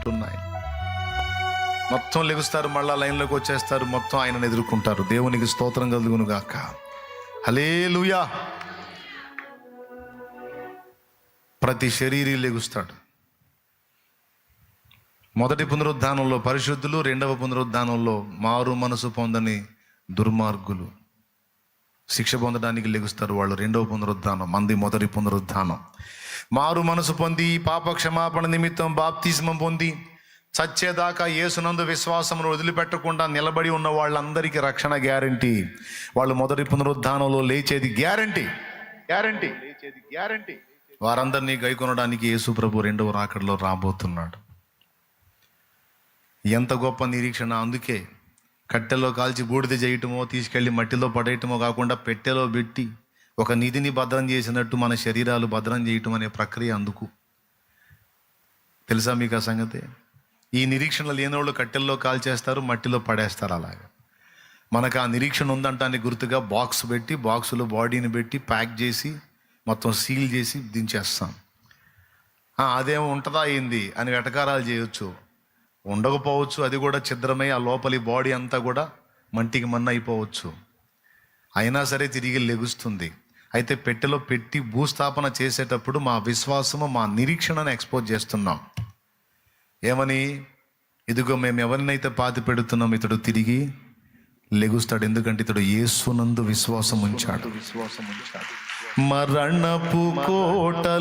ఉన్నాయి. మొత్తం లెగుస్తారు, మళ్ళా లైన్లోకి వచ్చేస్తారు, మొత్తం ఆయనను ఎదుర్కొంటారు. దేవునికి స్తోత్రం కలుగును గాక. హల్లెలూయా. ప్రతి శరీరీ లెగుస్తాడు. మొదటి పునరుద్ధానంలో పరిశుద్ధులు, రెండవ పునరుద్ధానంలో మారు మనసు పొందని దుర్మార్గులు శిక్ష పొందడానికి లెగుస్తారు. వాళ్ళు రెండవ పునరుద్ధానం, మంది మొదటి పునరుద్ధానం. మారు మనసు పొంది పాప క్షమాపణ నిమిత్తం బాప్తిస్మం పొంది చచ్చేదాకా యేసునందు విశ్వాసమును వదిలిపెట్టకుండా నిలబడి ఉన్న వాళ్ళందరికీ రక్షణ గ్యారంటీ. వాళ్ళు మొదటి పునరుద్ధానంలో లేచేది గ్యారంటీ. వారందరినీ గైకొనడానికి యేసు ప్రభు రెండవ రాకడలో రాబోతున్నాడు. ఎంత గొప్ప నిరీక్షణ! అందుకే కట్టెలో కాల్చి బూడిద చేయటమో తీసుకెళ్ళి మట్టిలో పడేయటమో కాకుండా పెట్టెలో పెట్టి ఒక నిధిని భద్రం చేసినట్టు మన శరీరాలు భద్రం చేయటం అనే ప్రక్రియ. అందుకు తెలుసా మీకు ఆ సంగతి? ఈ నిరీక్షణ లేనివాళ్ళు కట్టెల్లో కాల్చేస్తారు, మట్టిలో పడేస్తారు. అలాగా మనకు ఆ నిరీక్షణ ఉందంటానికి గుర్తుగా బాక్స్ పెట్టి, బాక్సులో బాడీని పెట్టి ప్యాక్ చేసి మొత్తం సీల్ చేసి దించేస్తాం. అదేమో ఉంటుందా ఏంది అని వెటకారాలు చేయొచ్చు, ఉండకపోవచ్చు. అది కూడా ఛిద్రమై ఆ లోపలి బాడీ అంతా కూడా మంటికి మన్న అయిపోవచ్చు. అయినా సరే తిరిగి లెగుస్తుంది. అయితే పెట్టెలో పెట్టి భూస్థాపన చేసేటప్పుడు మా విశ్వాసము, మా నిరీక్షణను ఎక్స్పోజ్ చేస్తున్నాం. ఏమని? ఇదిగో మేము ఎవరినైతే పాతి పెడుతున్నాం ఇతడు తిరిగి లెగుస్తాడు. ఎందుకంటే ఇతడు యేసునందు విశ్వాసం ఉంచాడు. మరణపు కోటలు